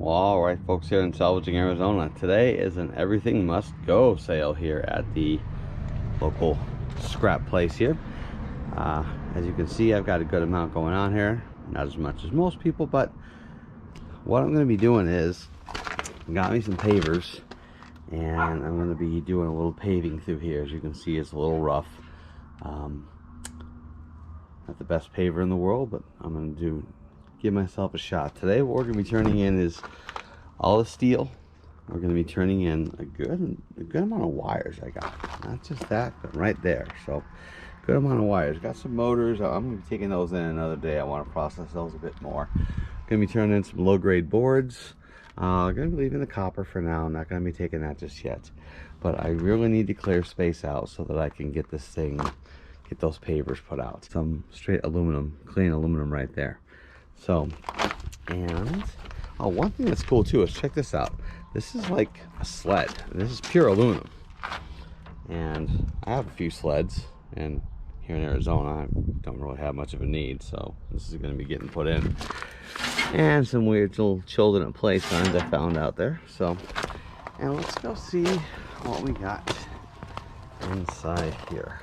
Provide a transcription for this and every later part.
Well, all right, folks, here in Salvaging Arizona. Today is an everything must go sale here at the local scrap place here. As you can see, I've got a good amount going on here. Not as much as most people, but what I'm going to be doing is I got me some pavers, and I'm going to be doing a little paving through here. As you can see, it's a little rough. Not the best paver in the world, but I'm going to give myself a shot. Today what we're going to be turning in is all the steel. We're going to be turning in a good amount of wires I got. Not just that, but right there. So good amount of wires. Got some motors. I'm going to be taking those in another day. I want to process those a bit more. Going to be turning in some low grade boards. Going to be leaving the copper for now. I'm not going to be taking that just yet. But I really need to clear space out so that I can get this thing, get those pavers put out. Some straight aluminum, clean aluminum right there. So, and one thing that's cool too is, check this out. This is like a sled. This is pure aluminum. And I have a few sleds, and here in Arizona I don't really have much of a need, so this is going to be getting put in. And some weird little children at play signs I found out there. So, and let's go see what we got inside here.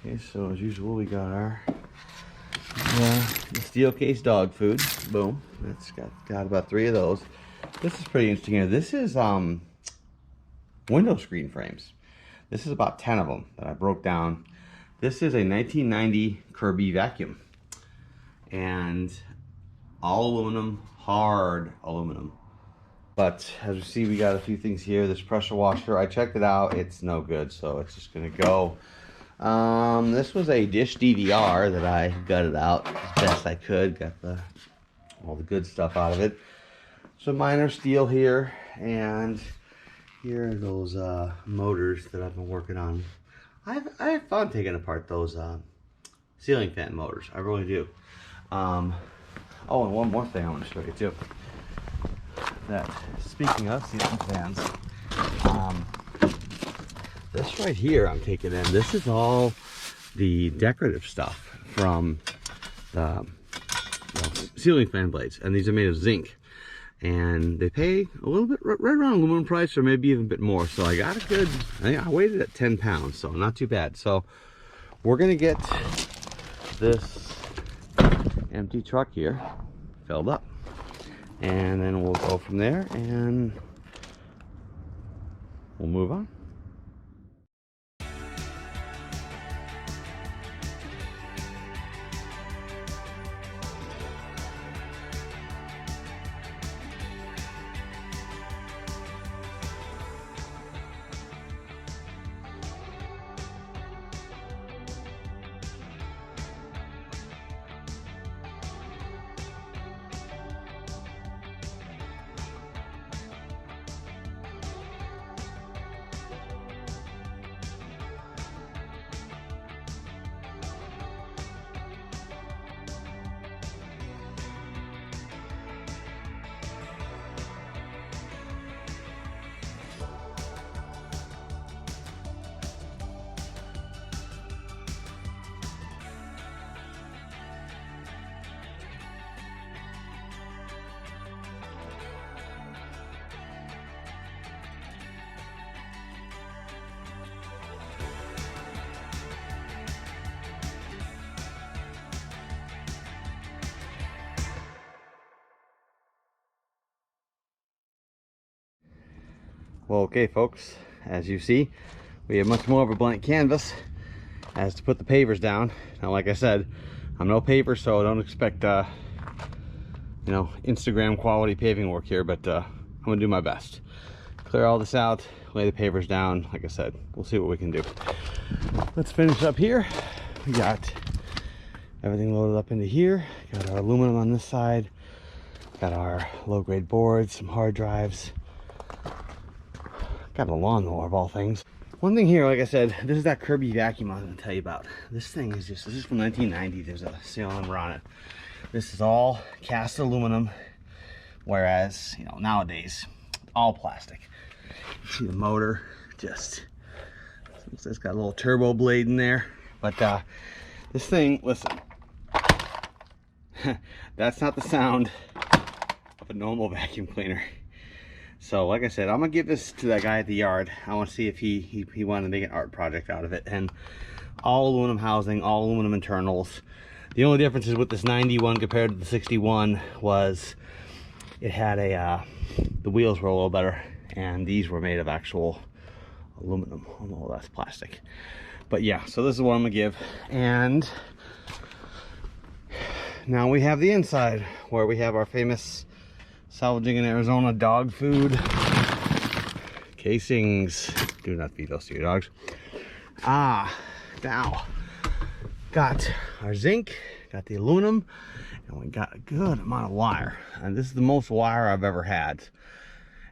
Okay, so as usual, we got our the steel case dog food. Boom. That's got about 3 of those. This is pretty interesting here. This is window screen frames. This is about 10 of them that I broke down. This is a 1990 Kirby vacuum, and all aluminum, hard aluminum. But as you see, we got a few things here. This pressure washer, I checked it out. It's no good, so it's just gonna go. This was a dish DVR that I gutted out as best I could. Got all the good stuff out of it. Some minor steel here, and here are those motors that I've been working on. I have fun taking apart those ceiling fan motors. I really do. Oh, and one more thing I want to show you too. That speaking of ceiling fans, this right here I'm taking in. This is all the decorative stuff from the ceiling fan blades, and these are made of zinc, and they pay a little bit right around aluminum price, or maybe even a bit more. So I got a good, I weighed it at 10 pounds, so not too bad. So we're gonna get this empty truck here filled up, and then we'll go from there and we'll move on. Well, okay folks, as you see, we have much more of a blank canvas as to put the pavers down. Now, like I said, I'm no paver, so don't expect you know, Instagram quality paving work here, but I'm gonna do my best. Clear all this out, lay the pavers down. Like I said, we'll see what we can do. Let's finish up here. We got everything loaded up into here. Got our aluminum on this side, got our low grade boards, some hard drives, got a lawnmower of all things. One thing here, like I said, this is that Kirby vacuum I was going to tell you about. This thing is just, this is from 1990. There's a serial number on it. This is all cast aluminum, whereas, you know, nowadays, all plastic. You see the motor, just, it's got a little turbo blade in there. But this thing, listen, that's not the sound of a normal vacuum cleaner. So like I said, I'm gonna give this to that guy at the yard. I want to see if he wanted to make an art project out of it. And all aluminum housing, all aluminum internals. The only difference is with this 91 compared to the 61 was it had the wheels were a little better, and these were made of actual aluminum. Oh, that's plastic. But yeah, so this is what I'm gonna give. And now we have the inside, where we have our famous Salvaging in Arizona dog food casings. Do not feed those to your dogs. Now got our zinc, got the aluminum, and we got a good amount of wire. And this is the most wire I've ever had.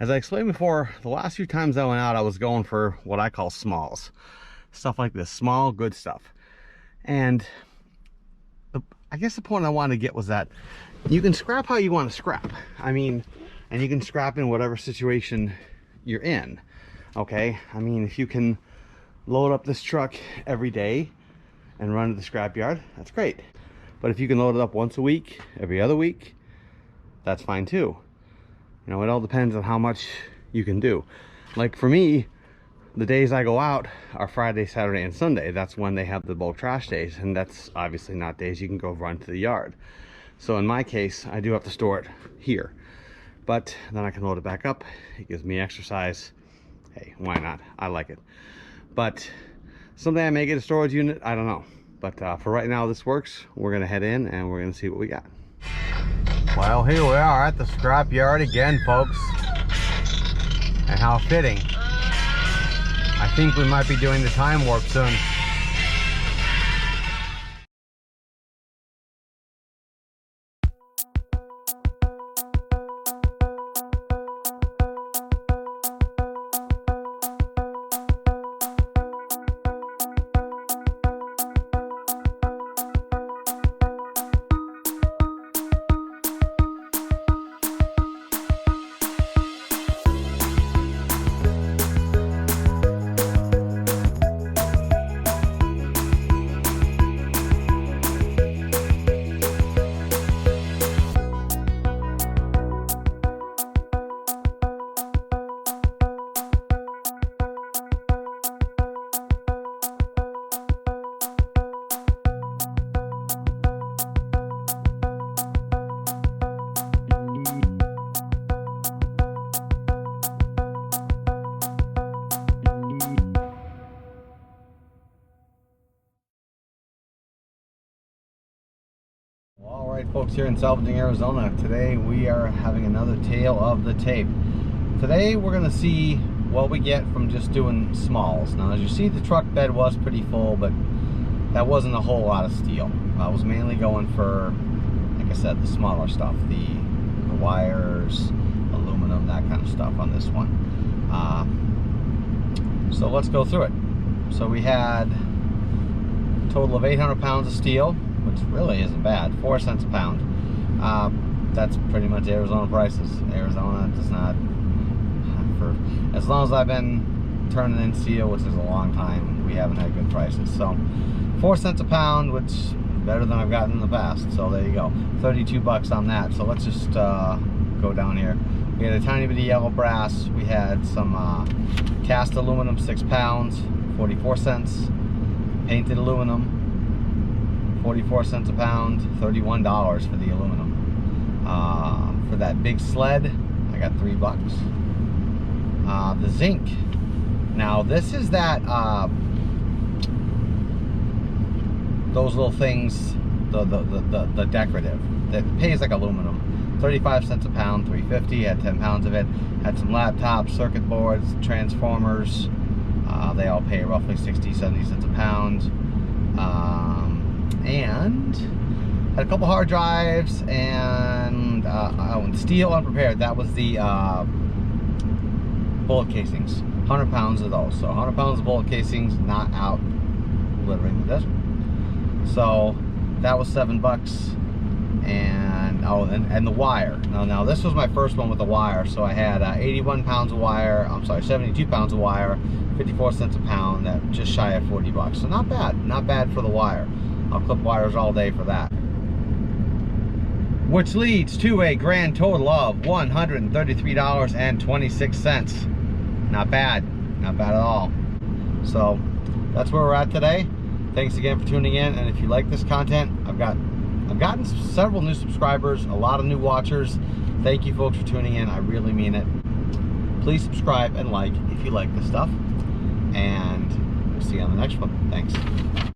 As I explained before, the last few times I went out, I was going for what I call smalls. Stuff like this, small, good stuff. And I guess the point I wanted to get was that you can scrap how you want to scrap. I mean, and you can scrap in whatever situation you're in, okay? I mean, if you can load up this truck every day and run to the scrapyard, that's great. But if you can load it up once a week, every other week, that's fine too. You know, it all depends on how much you can do. Like for me, the days I go out are Friday, Saturday, and Sunday. That's when they have the bulk trash days, and that's obviously not days you can go run to the yard. So in my case, I do have to store it here, but then I can load it back up. It gives me exercise. Hey, why not? I like it. But someday I may get a storage unit, I don't know. But for right now, this works. We're gonna head in and we're gonna see what we got. Well, here we are at the scrap yard again, folks. And how fitting. I think we might be doing the time warp soon. Alright folks, here in Salvaging Arizona, today we are having another tale of the tape. Today we're going to see what we get from just doing smalls. Now as you see, the truck bed was pretty full, but that wasn't a whole lot of steel. I was mainly going for, like I said, the smaller stuff, the wires, aluminum, that kind of stuff on this one. So let's go through it. So we had a total of 800 pounds of steel, which really isn't bad, 4 cents a pound. That's pretty much Arizona prices. Arizona does not, for as long as I've been turning in steel, which is a long time, we haven't had good prices. So 4 cents a pound, which is better than I've gotten in the past. So there you go, 32 bucks on that. So let's just go down here. We had a tiny bit of yellow brass. We had some cast aluminum, 6 pounds, 44 cents. Painted aluminum, 44 cents a pound, $31 for the aluminum. For that big sled, I got $3. The zinc. Now this is that, those little things, the decorative, that pays like aluminum. 35 cents a pound, $3.50, had 10 pounds of it. Had some laptops, circuit boards, transformers. They all pay roughly 60, 70 cents a pound. And had a couple hard drives and steel unprepared. That was the bullet casings. 100 pounds of those. So 100 pounds of bullet casings, not out littering the desert. So that was $7. And the wire. Now this was my first one with the wire. So I had 81 pounds of wire. I'm sorry, 72 pounds of wire, 54 cents a pound. That just shy of $40. So not bad. Not bad for the wire. I'll clip wires all day for that. which leads to a grand total of $133.26. Not bad at all. So that's where we're at today. Thanks again for tuning in, and if you like this content, I've gotten several new subscribers, a lot of new watchers. Thank you folks for tuning in. I really mean it. Please subscribe and like if you like this stuff, and we'll see you on the next one. Thanks.